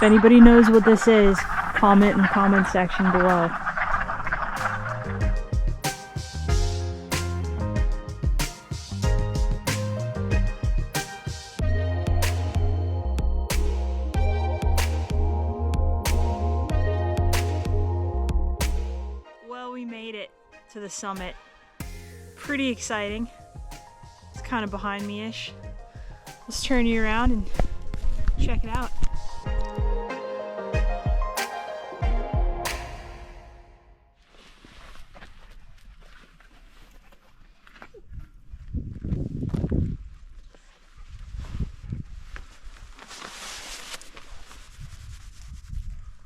If anybody knows what this is, comment in the comment section below. Well, we made it to the summit. Pretty exciting. It's kind of behind me-ish. Let's turn you around and check it out.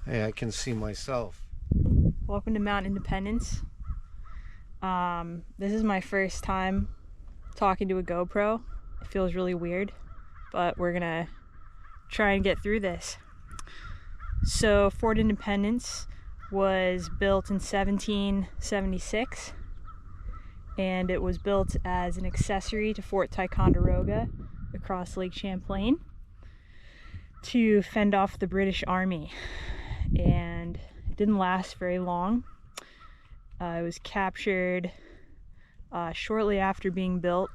Hey, I can see myself. Welcome to Mount Independence. This is my first time talking to a GoPro. It feels really weird, but we're gonna try and get through this. So Fort Independence was built in 1776, and it was built as an accessory to Fort Ticonderoga across Lake Champlain to fend off the British Army. And it didn't last very long. It was captured shortly after being built,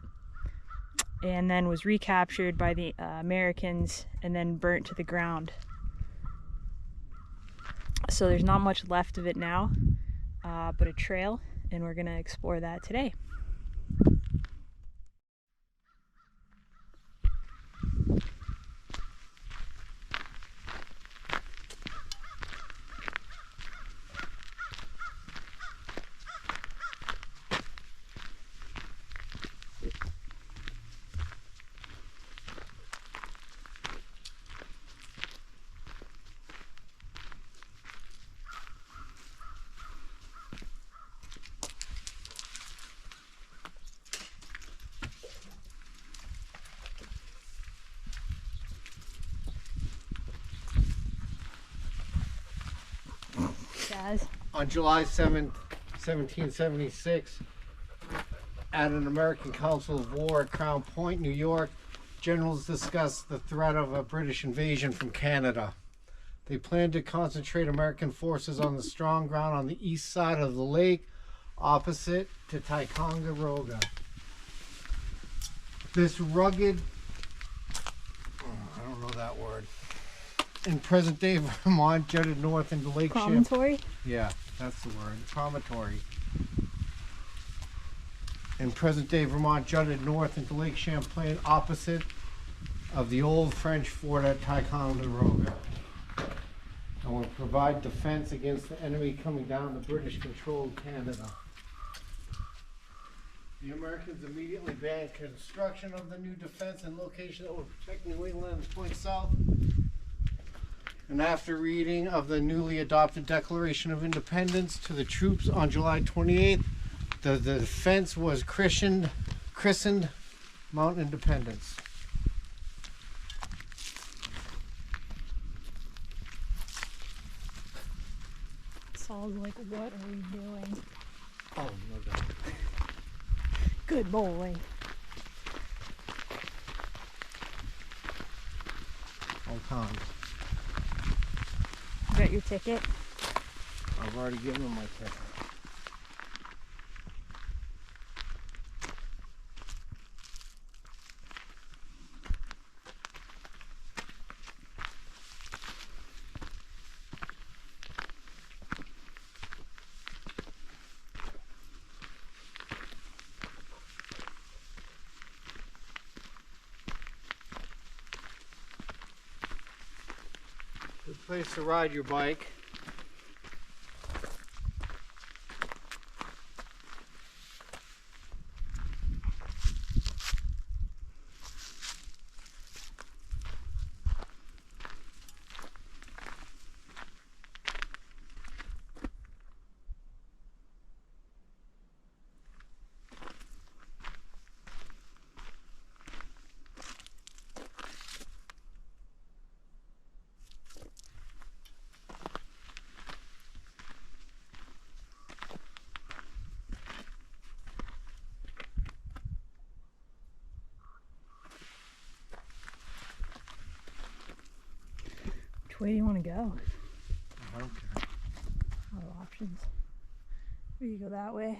and then was recaptured by the Americans and then burnt to the ground. So there's not much left of it now, but a trail, and we're gonna explore that today. On July 7th, 1776, at an American Council of War at Crown Point, New York, generals discussed the threat of a British invasion from Canada. They planned to concentrate American forces on the strong ground on the east side of the lake, opposite to Ticonderoga. This rugged, I don't know that word, in present-day Vermont, jutted north into Lake Champlain. Promontory? Yeah, that's the word. Promontory. In present-day Vermont, jutted north into Lake Champlain, opposite of the old French fort at Ticonderoga, and would provide defense against the enemy coming down the British-controlled Canada. The Americans immediately began construction of the new defense and location that would protect New England and point south. And after reading of the newly adopted Declaration of Independence to the troops on July 28th, the defense was christened Mount Independence. Saul's like, what are we doing? Oh, no doubt. Good boy. All times. You got your ticket? I've already given him my ticket. Good place to ride your bike. way do you want to go? I don't care. A lot of options. We could go that way.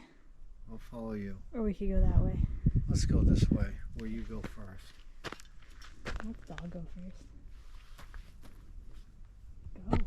I'll follow you. Or we could go that way. Let's go this way, where you go first. Let the dog go first. Go.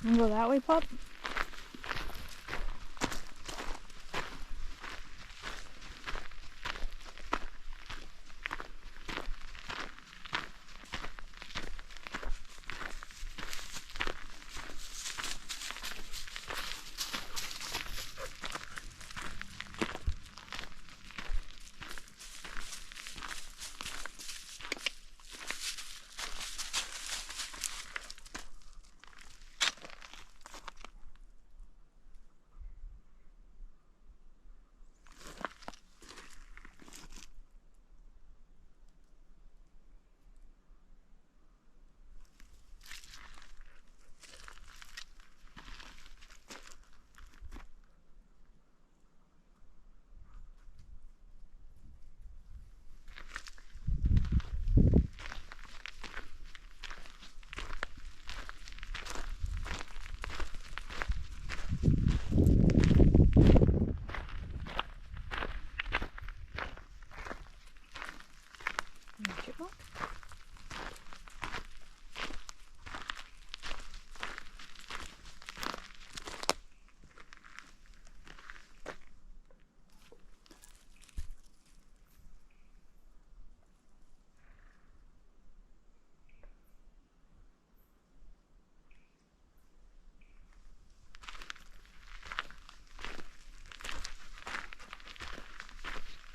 You wanna go that way, pup? Chipmunk?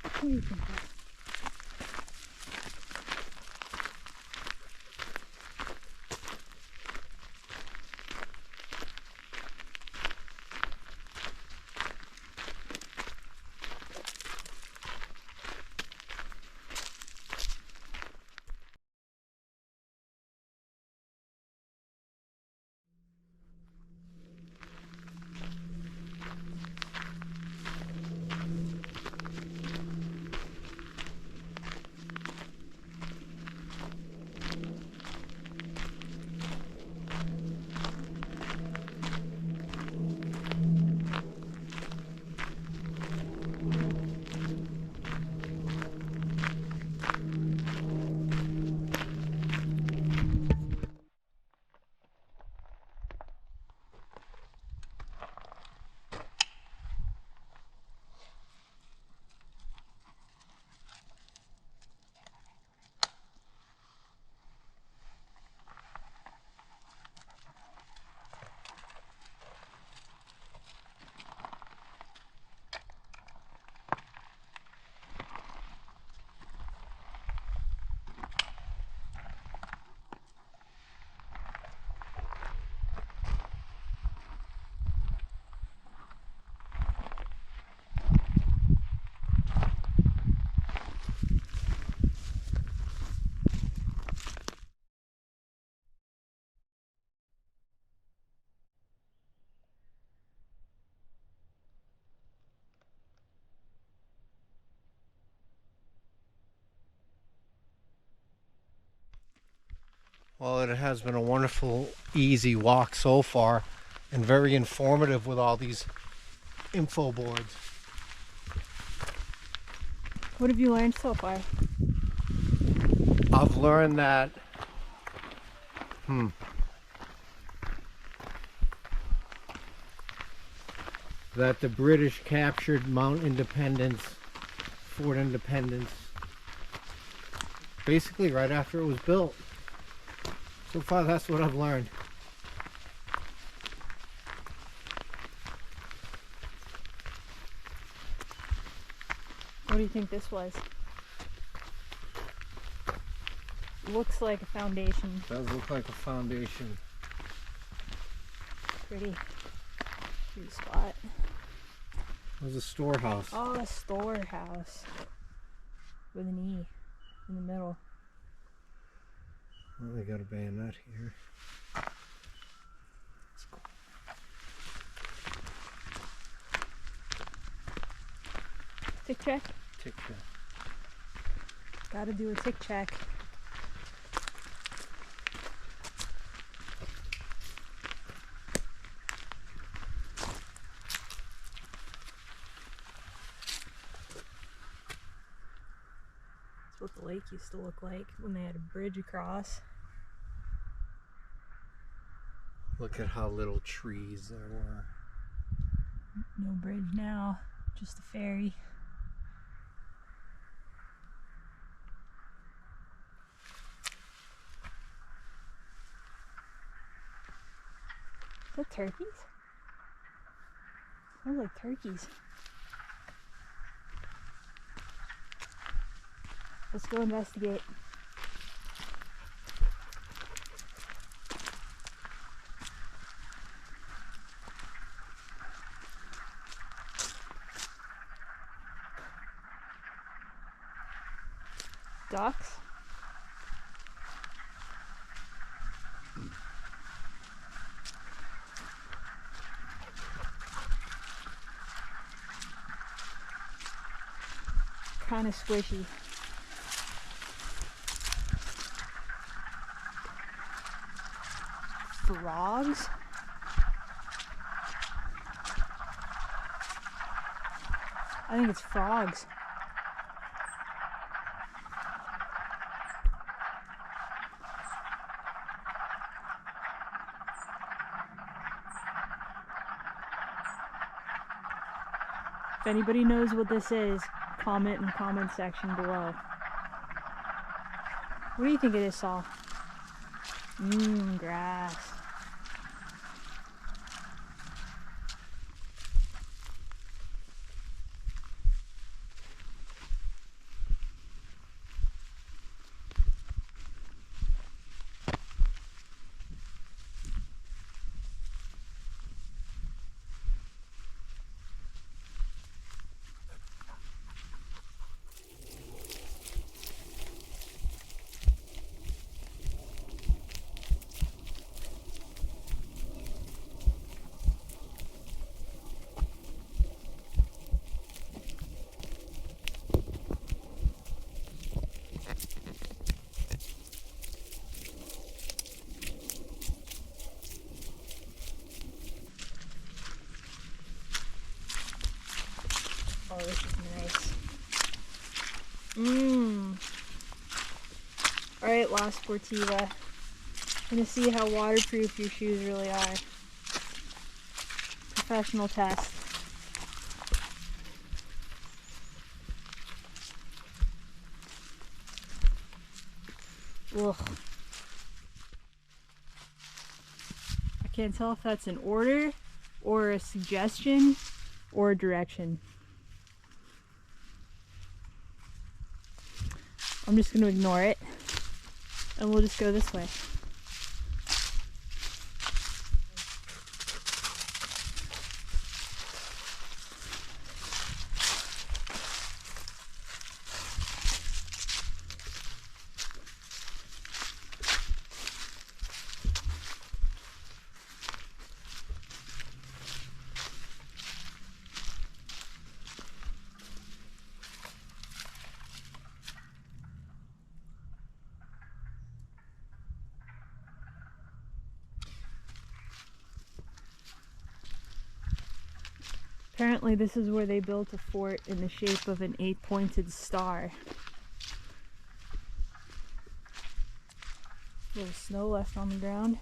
What do you think of? Well, it has been a wonderful, easy walk so far, and very informative with all these info boards. What have you learned so far? I've learned that that the British captured Mount Independence, Fort Independence, basically right after it was built. So far, that's what I've learned. What do you think this was? Looks like a foundation. Does look like a foundation. Pretty spot. It was a storehouse. Oh, a storehouse. With an E in the middle. Well, they got a bayonet here. That's cool. Tick check? Tick check. Gotta do a tick check. That's what the lake used to look like when they had a bridge across. Look at how little trees there were. No bridge now, just a ferry. Is that turkeys? Smells like turkeys. Let's go investigate. Ducks? Kind of squishy. Frogs? I think it's frogs. If anybody knows what this is, comment in the comment section below. What do you think it is, Saul? Grass. Oh, this is nice. Alright, La Sportiva. Gonna see how waterproof your shoes really are. Professional test. Ugh. I can't tell if that's an order or a suggestion or a direction. I'm just going to ignore it and we'll just go this way. Apparently this is where they built a fort in the shape of an 8-pointed star. A little snow left on the ground.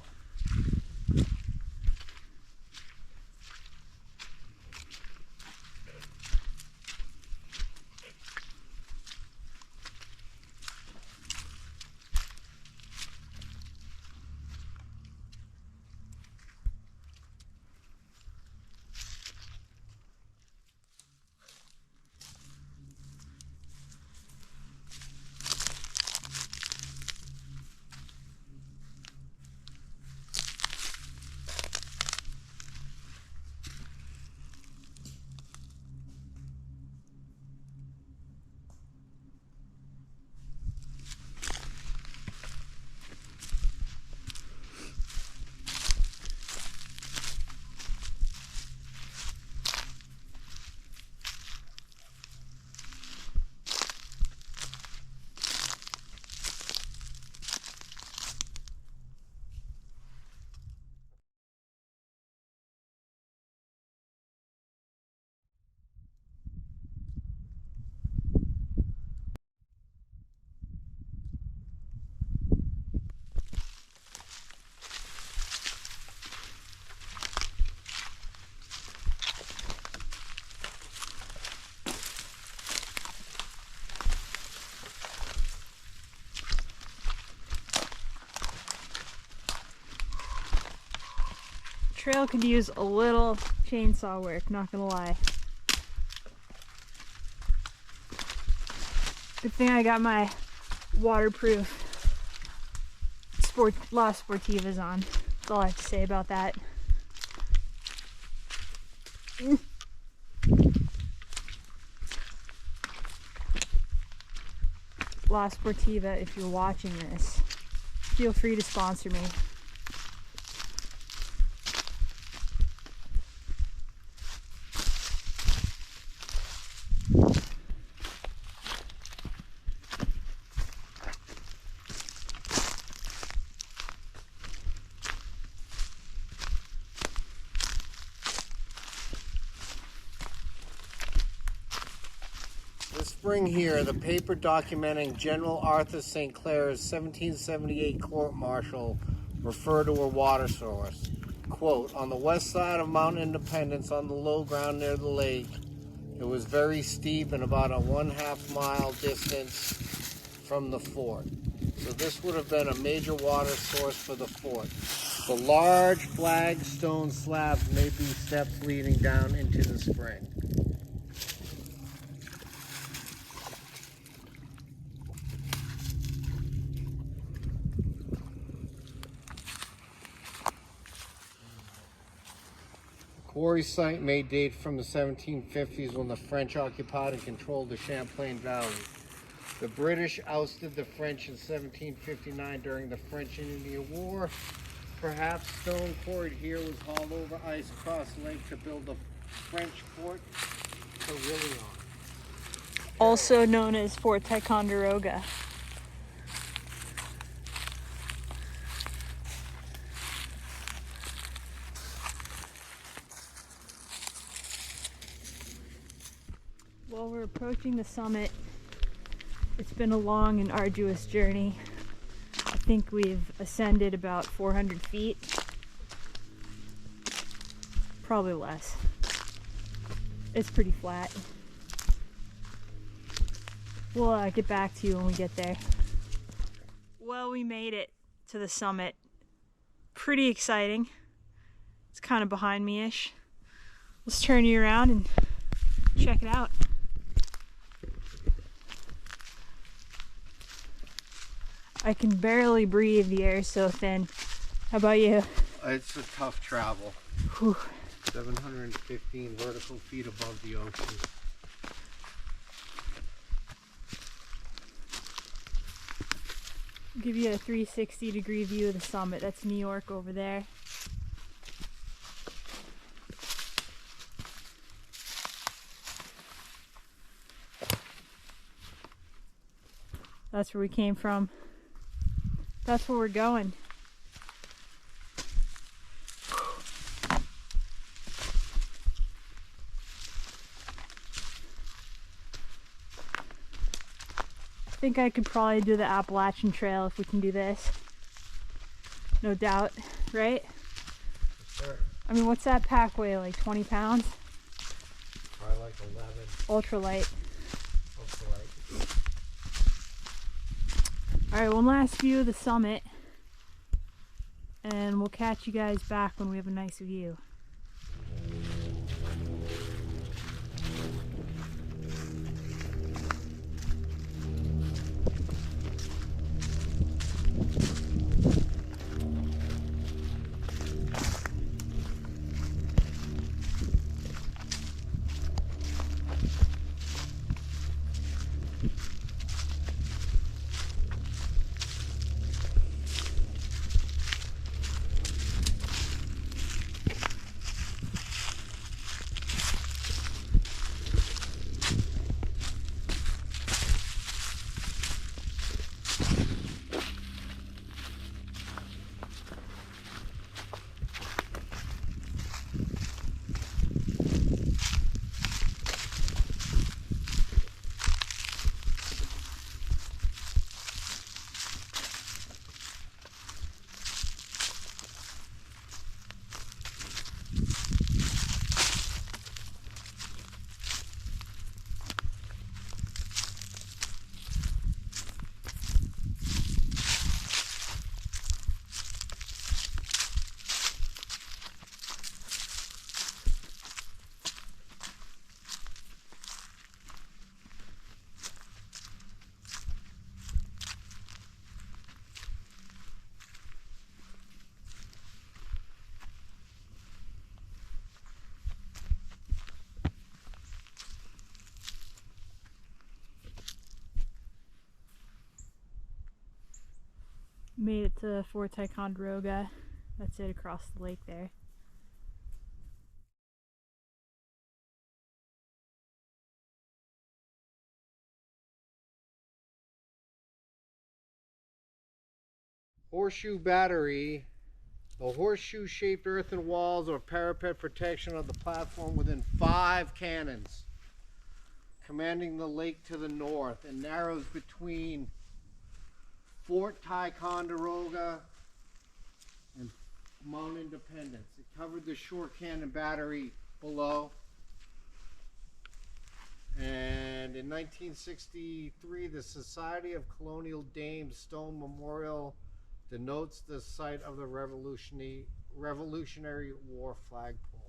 Trail could use a little chainsaw work, not gonna lie. Good thing I got my waterproof La Sportivas on. That's all I have to say about that. La Sportiva, if you're watching this, feel free to sponsor me. This spring here, the paper documenting General Arthur St. Clair's 1778 court-martial referred to a water source. Quote, on the west side of Mount Independence on the low ground near the lake, it was very steep and about a 1/2 mile distance from the fort. So this would have been a major water source for the fort. The large flagstone slabs may be steps leading down into the spring. Quarry site may date from the 1750s when the French occupied and controlled the Champlain Valley. The British ousted the French in 1759 during the French and Indian War. Perhaps stone quarried here was hauled over ice across the lake to build the French fort for William. Also known as Fort Ticonderoga. Well, we're approaching the summit. It's been a long and arduous journey. I think we've ascended about 400 feet. Probably less. It's pretty flat. We'll get back to you when we get there. Well, we made it to the summit. Pretty exciting. It's kind of behind me-ish. Let's turn you around and check it out. I can barely breathe, the air is so thin. How about you? It's a tough travel. Whew. 715 vertical feet above the ocean. I'll give you a 360-degree view of the summit. That's New York over there. That's where we came from. That's where we're going. think I could probably do the Appalachian Trail if we can do this. No doubt, right? Sure. I mean, what's that pack weigh? Like 20 pounds? Probably like 11. Ultra light. Ultra light. Alright, one last view of the summit. And we'll catch you guys back when we have a nice view. Made it to Fort Ticonderoga. That's it across the lake there. Horseshoe Battery. The horseshoe-shaped earthen walls or parapet protection of the platform within 5 cannons, commanding the lake to the north, and narrows between Fort Ticonderoga and Mount Independence. It covered the shore cannon battery below. And in 1963, the Society of Colonial Dames Stone Memorial denotes the site of the Revolutionary War flagpole.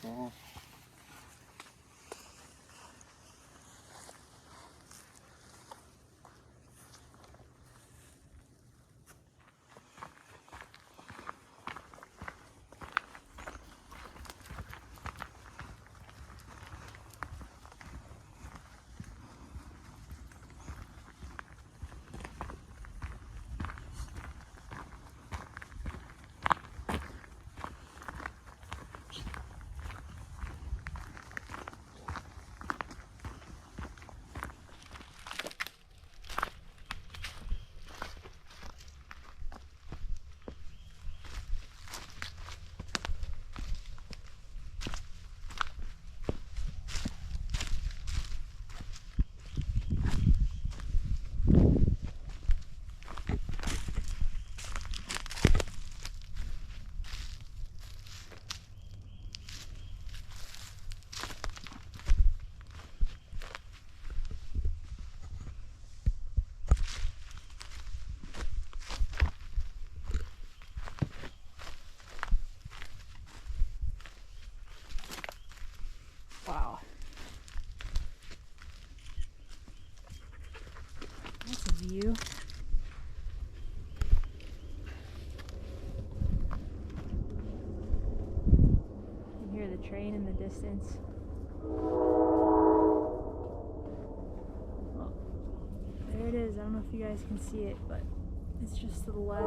all. Wow. That's a view. You can hear the train in the distance. Oh, there it is. I don't know if you guys can see it, but it's just to the left.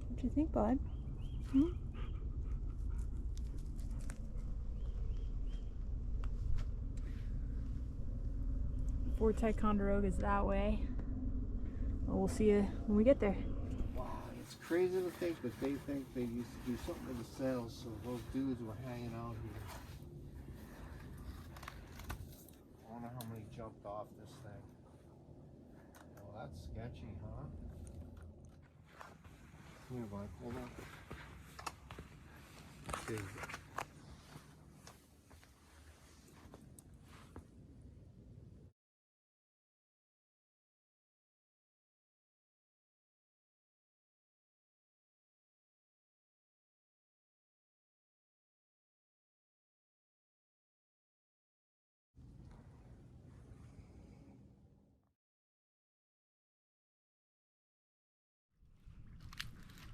What do you think, bud? Hmm? Fort Ticonderoga is that way. Well, we'll see you when we get there. Wow, it's crazy to think that they think they used to do something with the sails, so those dudes were hanging out here. I wonder how many jumped off this thing. Well, that's sketchy, huh? Come here, bud. Hold on. Okay.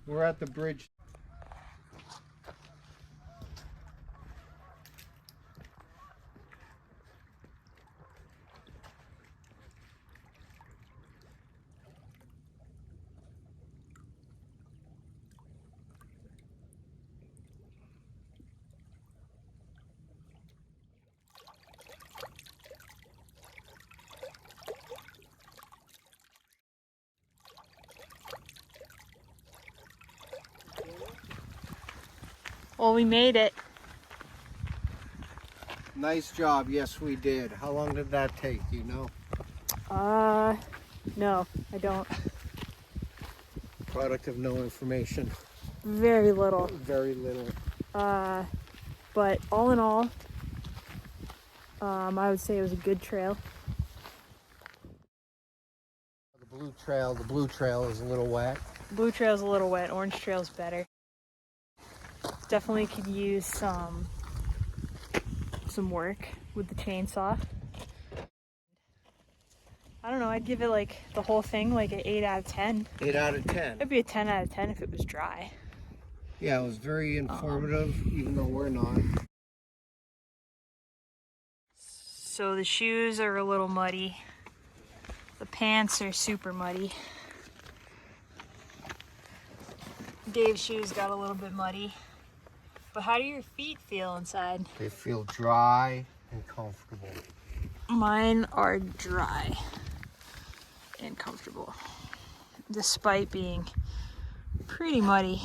We're at the bridge. Well, we made it. Nice job. Yes, we did. How long did that take? Do you know? No, I don't. Product of no information. Very little. Very little. But all in all, I would say it was a good trail. The blue trail is a little wet. Blue trail's a little wet. Orange trail's better. Definitely could use some work with the chainsaw. I don't know, I'd give it like the whole thing like an 8 out of 10. 8 out of 10. It'd be a 10 out of 10 if it was dry. Yeah, it was very informative, even though we're not. So the shoes are a little muddy. The pants are super muddy. Dave's shoes got a little bit muddy. But how do your feet feel inside? They feel dry and comfortable. Mine are dry and comfortable, despite being pretty muddy.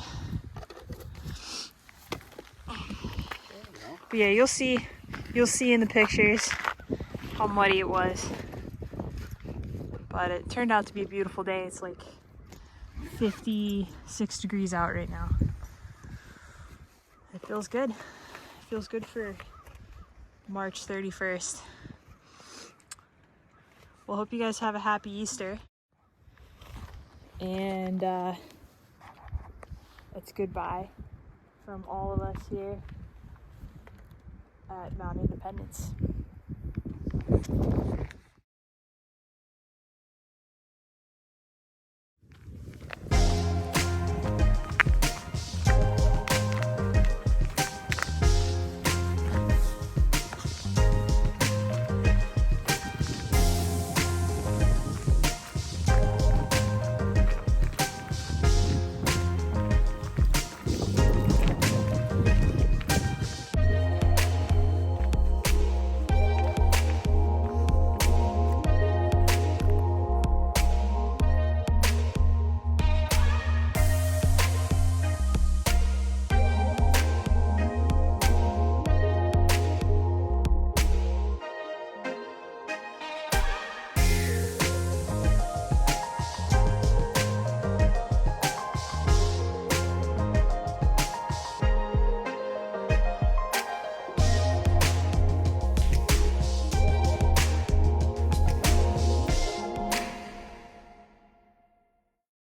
But yeah, you'll see in the pictures how muddy it was. But it turned out to be a beautiful day. It's like 56 degrees out right now. It feels good. It feels good for March 31st. Well, hope you guys have a happy Easter. And it's goodbye from all of us here at Mount Independence.